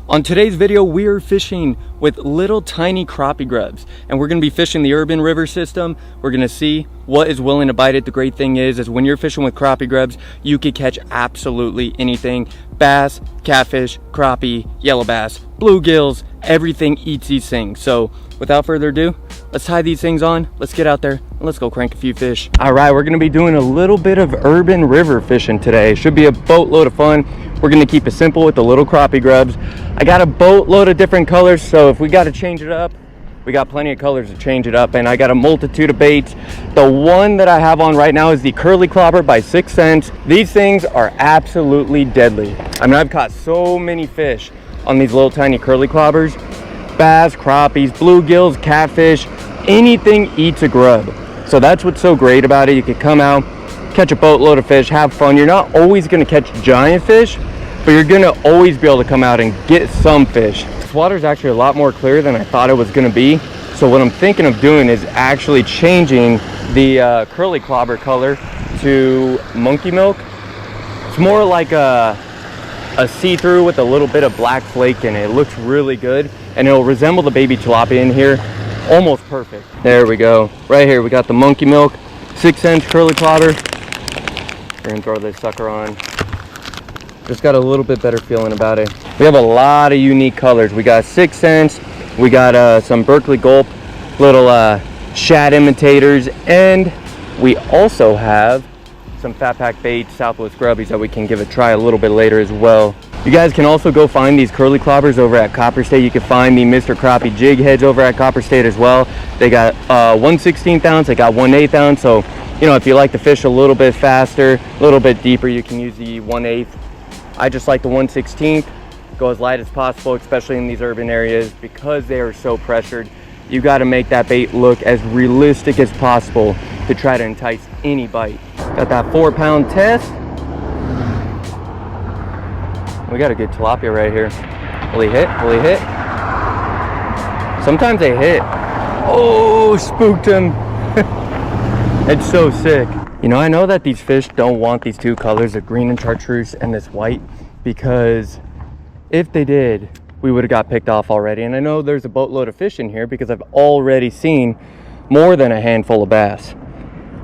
On today's video, we are fishing with little tiny crappie grubs, and we're going to be fishing the urban river system. We're going to see what is willing to bite it. The great thing is when you're fishing with crappie grubs, you could catch absolutely anything. Bass, catfish, crappie, yellow bass, bluegills, everything eats these things. So without further ado, let's tie these things on. Let's get out there and let's go crank a few fish. All right, we're going to be doing a little bit of urban river fishing today. Should be a boatload of fun. We're going to keep it simple with the little crappie grubs. I got a boatload of different colors, so if we got to change it up, we got plenty of colors to change it up, and I got a multitude of baits. The one that I have on right now is the curly clobber by 6 cents. These things are absolutely deadly. I mean, I've caught so many fish on these little tiny curly clobbers. Bass, crappies, bluegills, catfish, anything eats a grub. So that's what's so great about it. You could come out, catch a boatload of fish, have fun. You're not always going to catch giant fish, but you're going to always be able to come out and get some fish. This water is actually a lot more clear than I thought it was going to be. So what I'm thinking of doing is actually changing the curly clobber color to monkey milk. It's more like a see-through with a little bit of black flake in it. It looks really good, and it'll resemble the baby tilapia in here. Almost perfect. There we go. Right here we got the monkey milk 6 cents curly clobber. We're gonna throw this sucker on. Just got a little bit better feeling about it. We have a lot of unique colors. We got 6 cents, we got some Berkeley Gulp, little shad imitators, and we also have some Fat Pack Baits Southwest Grubbies that we can give a try a little bit later as well. You guys can also go find these curly clobbers over at Copper State. You can find the Mr. Crappie jig heads over at Copper State as well. They got 1/16 ounce, they got 1/8 ounce, so you know, if you like to fish a little bit faster, a little bit deeper, you can use the 1/8. I just like the 1/16. Go as light as possible, especially in these urban areas, because they are so pressured. You got to make that bait look as realistic as possible to try to entice any bite. Got that 4-pound test. We got a good tilapia right here. Will he hit? Will he hit? Sometimes they hit. Oh, spooked him. It's so sick. You know, I know that these fish don't want these two colors, the green and chartreuse and this white, because if they did, we would have got picked off already. And I know there's a boatload of fish in here because I've already seen more than a handful of bass.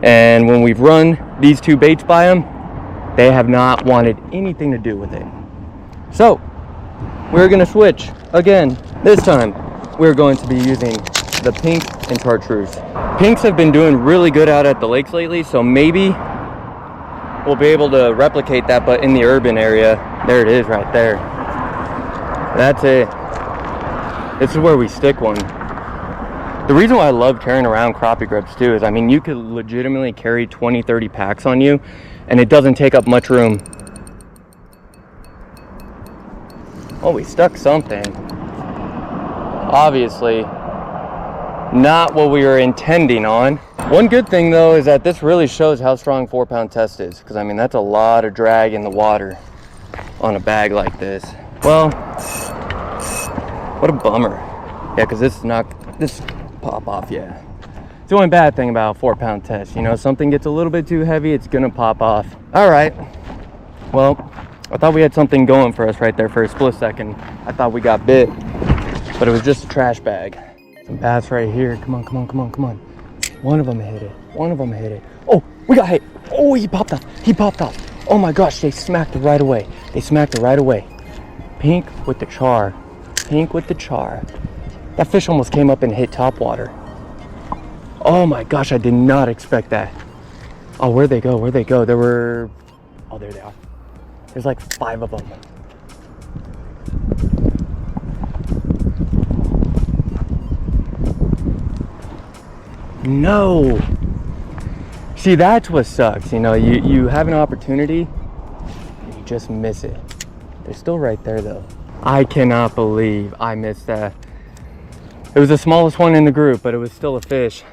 And when we've run these two baits by them, they have not wanted anything to do with it. So we're gonna switch again. This time we're going to be using the pink and chartreuse. Pinks have been doing really good out at the lakes lately, so maybe we'll be able to replicate that, but in the urban area. There it is right there. That's it. This is where we stick one. The reason why I love carrying around crappie grubs too is, I mean, you could legitimately carry 20-30 packs on you and it doesn't take up much room. Oh, we stuck something. Obviously not what we were intending on. One good thing though is that this really shows how strong 4-pound test is, because I mean, that's a lot of drag in the water on a bag like this. Well, what a bummer. Yeah, because this pop off. Yeah, it's the only bad thing about a 4-pound test, you know, something gets a little bit too heavy, it's gonna pop off. All right, well, I thought we had something going for us right there for a split second. I thought we got bit, but it was just a trash bag. Some bass right here. Come on, come on, come on, come on. One of them hit it. One of them hit it. Oh, we got hit. Oh, he popped off. He popped off. Oh my gosh, they smacked it right away. They smacked it right away. Pink with the char. Pink with the char. That fish almost came up and hit top water. Oh my gosh, I did not expect that. Oh, where'd they go? Where'd they go? There were... Oh, there they are. There's like 5 of them. No. See, that's what sucks. You know, you have an opportunity and you just miss it. They're still right there though. I cannot believe I missed that. It was the smallest one in the group, but it was still a fish.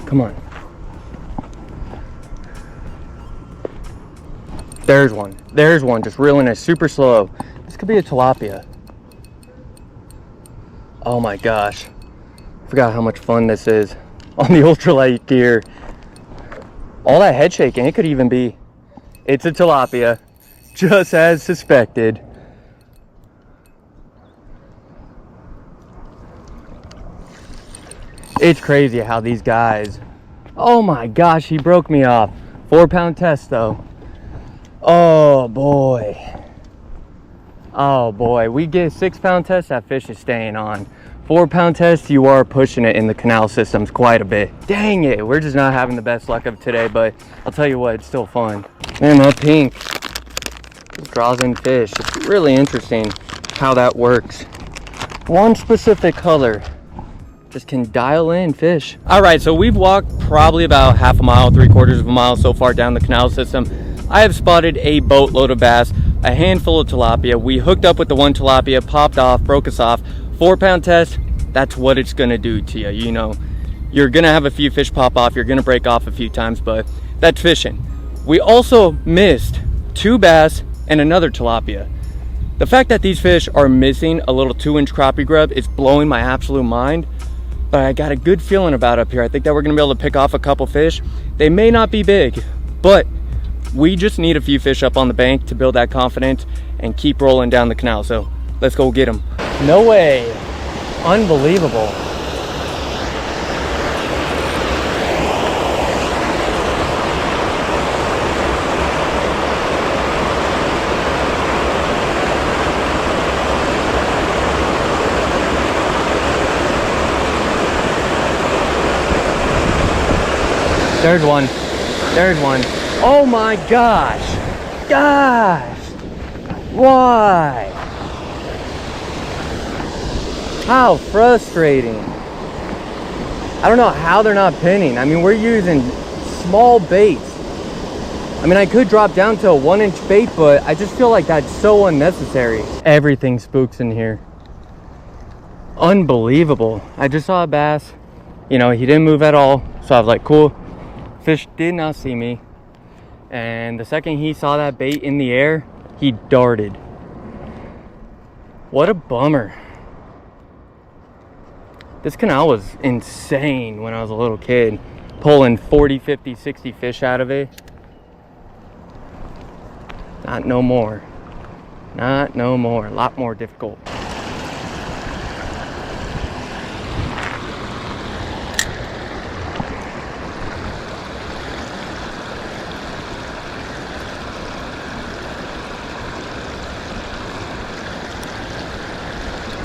Come on. There's one. There's one, just reeling it super slow. This could be a tilapia. Oh my gosh. Forgot how much fun this is. on the ultralight gear. All that head shaking, it could even be, it's a tilapia, just as suspected. It's crazy how these guys, oh my gosh, he broke me off. 4-pound test though. Oh boy. Oh boy, we get 6-pound test, that fish is staying on. 4-pound test, you are pushing it in the canal systems quite a bit. Dang it, we're just not having the best luck of today, but I'll tell you what, it's still fun. Man, that pink just draws in fish. It's really interesting how that works. One specific color just can dial in fish. All right, so we've walked probably about half a mile, 3/4 of a mile so far down the canal system. I have spotted a boatload of bass, a handful of tilapia. We hooked up with the one tilapia, popped off, broke us off. 4-pound test, that's what it's gonna do to you. You know, you're gonna have a few fish pop off, you're gonna break off a few times, but that's fishing. We also missed 2 bass and another tilapia. The fact that these fish are missing a little 2-inch crappie grub is blowing my absolute mind, but I got a good feeling about up here. I think that we're gonna be able to pick off a couple fish. They may not be big, but we just need a few fish up on the bank to build that confidence and keep rolling down the canal. So let's go get them. No way. Unbelievable. There's one. There's one. Oh my gosh. Gosh. Why? How frustrating. I don't know how they're not pinning. I mean, we're using small baits. I mean, I could drop down to a 1-inch bait, but I just feel like that's so unnecessary. Everything spooks in here. Unbelievable. I just saw a bass. You know, he didn't move at all. So I was like, cool. Fish did not see me. And the second he saw that bait in the air, he darted. What a bummer. This canal was insane when I was a little kid. Pulling 40, 50, 60 fish out of it. Not no more. Not no more. A lot more difficult.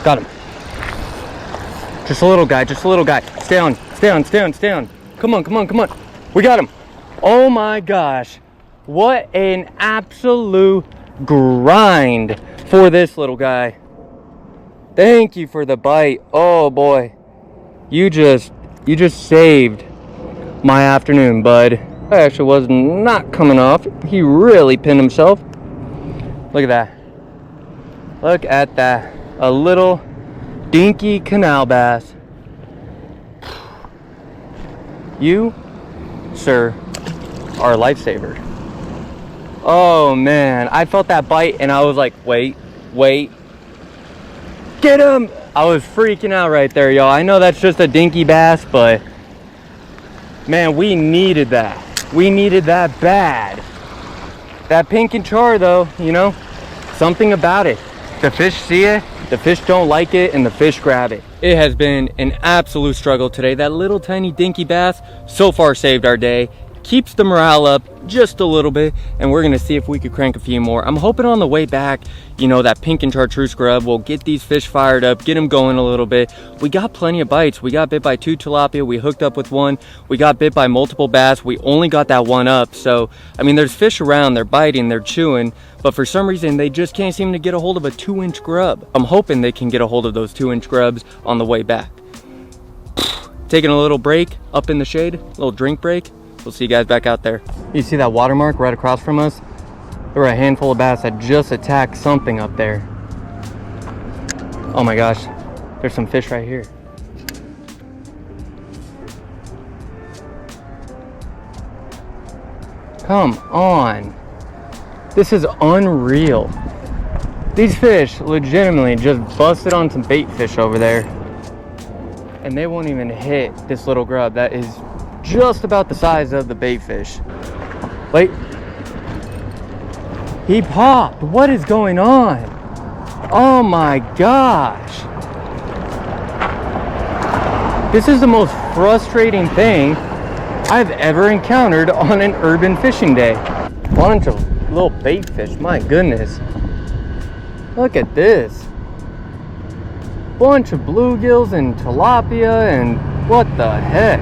Got him. Just a little guy, just a little guy. Stay on, stay on, stay on, stay on. Come on, come on, come on. We got him. Oh my gosh. What an absolute grind for this little guy. Thank you for the bite. Oh boy. You just saved my afternoon, bud. I actually was not coming off. He really pinned himself. Look at that. Look at that. A little dinky canal bass. You, sir, are a lifesaver. Oh man, I felt that bite and I was like, wait, get him! I was freaking out right there, y'all. I know that's just a dinky bass, but man, we needed that. We needed that bad. That pink and char though, you know, something about it. The fish see it, the fish don't like it, and the fish grab it. It has been an absolute struggle today. That little tiny dinky bass so far saved our day. Keeps the morale up just a little bit, and we're gonna see if we could crank a few more. I'm hoping on the way back, you know, that pink and chartreuse grub will get these fish fired up, get them going a little bit. We got plenty of bites. We got bit by 2 tilapia, we hooked up with 1. We got bit by multiple bass, we only got that 1 up. So, I mean, there's fish around, they're biting, they're chewing, but for some reason, they just can't seem to get a hold of a 2-inch grub. I'm hoping they can get a hold of those 2-inch grubs on the way back. Taking a little break up in the shade, a little drink break. We'll see you guys back out there. You see that watermark right across from us? There were a handful of bass that just attacked something up there. Oh my gosh, there's some fish right here. Come on. This is unreal. These fish legitimately just busted on some bait fish over there. and they won't even hit this little grub that is just about the size of the bait fish. Wait. He popped. What is going on? Oh my gosh. This is the most frustrating thing I've ever encountered on an urban fishing day. Bunch of little bait fish, my goodness. Look at this. Bunch of bluegills and tilapia and what the heck?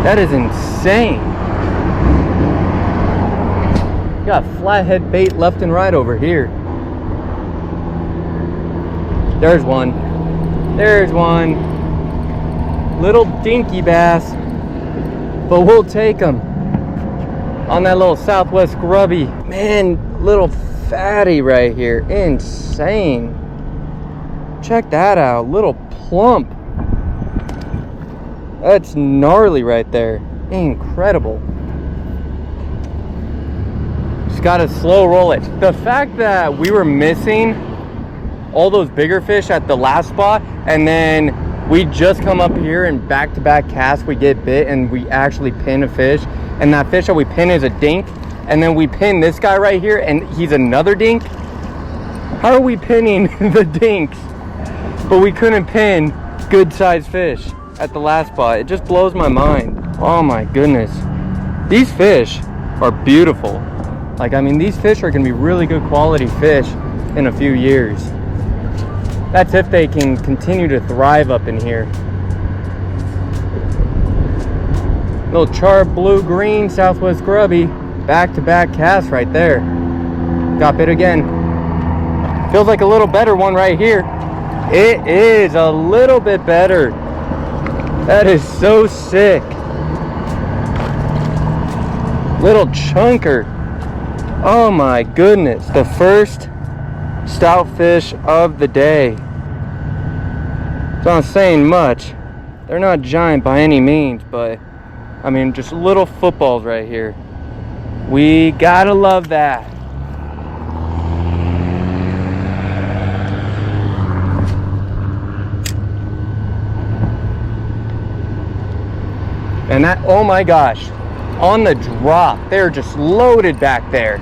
That is insane. Got flathead bait left and right over here. There's one. There's one. Little dinky bass, but we'll take them on that little Southwest grubby. Man, little fatty right here. Insane. Check that out. Little plump. That's gnarly right there. Incredible. Just gotta slow roll it. The fact that we were missing all those bigger fish at the last spot, and then we just come up here and back-to-back casts we get bit and we actually pin a fish, and that fish that we pin is a dink, and then we pin this guy right here and he's another dink. How are we pinning the dinks but we couldn't pin good sized fish at the last spot? It just blows my mind. Oh my goodness, these fish are beautiful. Like, I mean, these fish are gonna be really good quality fish in a few years. That's if they can continue to thrive up in here. Little char blue green Southwest grubby, back-to-back cast right there. Got bit again. Feels like a little better one right here. It is a little bit better. That is so sick. Little chunker. Oh my goodness. The first stout fish of the day. It's not saying much. They're not giant by any means, but I mean, just little footballs right here. We gotta love that. And that, oh my gosh, on the drop, they're just loaded back there.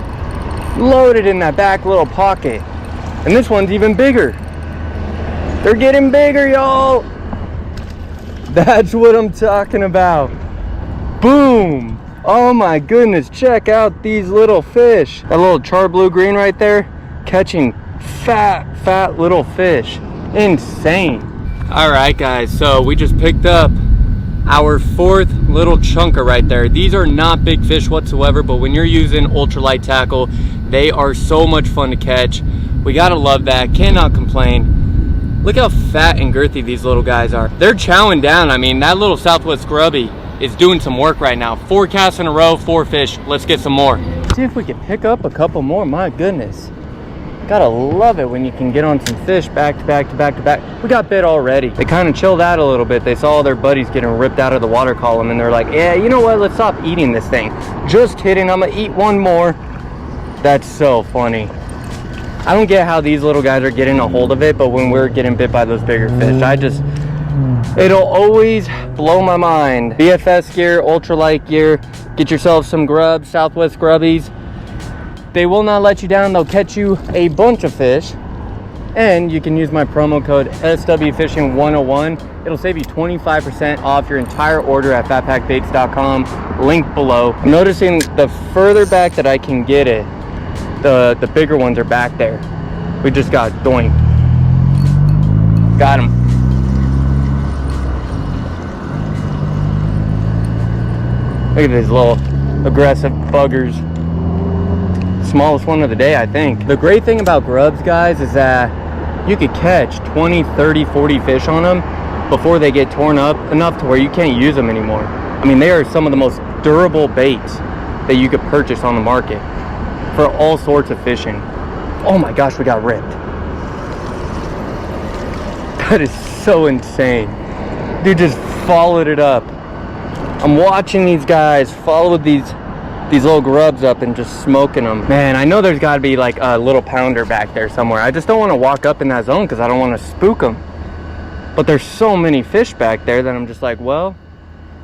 Loaded in that back little pocket. And this one's even bigger. They're getting bigger, y'all. That's what I'm talking about. Boom. Oh my goodness, check out these little fish. That little char blue green right there, catching fat little fish. Insane. All right, guys, so we just picked up our fourth little chunker right there. These are not big fish whatsoever, but when you're using ultralight tackle, they are so much fun to catch. We gotta love that, cannot complain. Look how fat and girthy these little guys are. They're chowing down. I mean, that little Southwest grubby is doing some work right now. 4 casts in a row, 4 fish. Let's get some more. See if we can pick up a couple more. My goodness. Gotta love it when you can get on some fish back to back to back to back. We got bit already. They kind of chilled out a little bit. They saw their buddies getting ripped out of the water column and they're like, yeah, you know what? Let's stop eating this thing. Just kidding. I'm gonna eat one more. That's so funny. I don't get how these little guys are getting a hold of it, but when we're getting bit by those bigger fish, it'll always blow my mind. BFS gear, ultralight gear, get yourself some grubs, Southwest grubbies. They will not let you down. They'll catch you a bunch of fish. And you can use my promo code SWFishing101. It'll save you 25% off your entire order at fatpackbaits.com. Link below. I'm noticing the further back that I can get it, the bigger ones are back there. We just got doinked. Got him. Look at these little aggressive buggers. Smallest one of the day, I think. The great thing about grubs, guys, is that you could catch 20, 30, 40 fish on them before they get torn up enough to where you can't use them anymore. I mean, they are some of the most durable baits that you could purchase on the market for all sorts of fishing. Oh my gosh, we got ripped. That is so insane. Dude just followed it up. I'm watching these guys follow these little grubs up and just smoking them. Man, I know there's got to be like a little pounder back there somewhere. I just don't want to walk up in that zone because I don't want to spook them. But there's so many fish back there that I'm just like, well,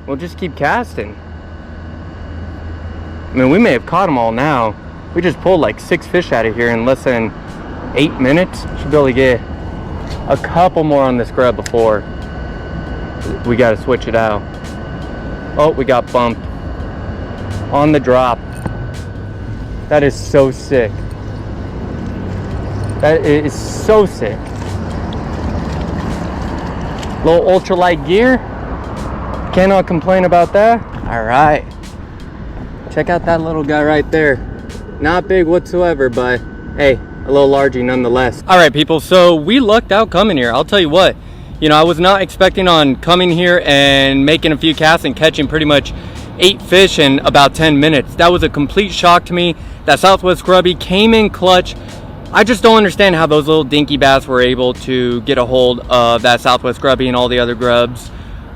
we'll just keep casting. I mean, we may have caught them all now. We just pulled like 6 fish out of here in less than 8 minutes. Should be able to get a couple more on this grub before we got to switch it out. Oh, we got bumped on the drop. That is so sick. That is so sick. Little ultralight gear. Cannot complain about that. All right. Check out that little guy right there. Not big whatsoever, but hey, a little largy nonetheless. All right, people, so we lucked out coming here. I'll tell you what, you know, I was not expecting on coming here and making a few casts and catching pretty much 8 fish in about 10 minutes. That was a complete shock to me. That Southwest Grubby came in clutch. I just don't understand how those little dinky bass were able to get a hold of that Southwest Grubby and all the other grubs,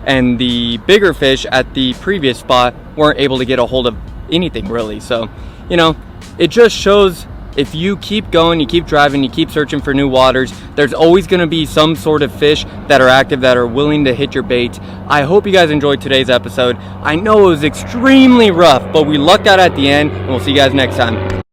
and the bigger fish at the previous spot weren't able to get a hold of anything really. So, you know, it just shows if you keep going, you keep driving, you keep searching for new waters, there's always going to be some sort of fish that are active, that are willing to hit your bait. I hope you guys enjoyed today's episode. I know it was extremely rough, but we lucked out at the end, and we'll see you guys next time.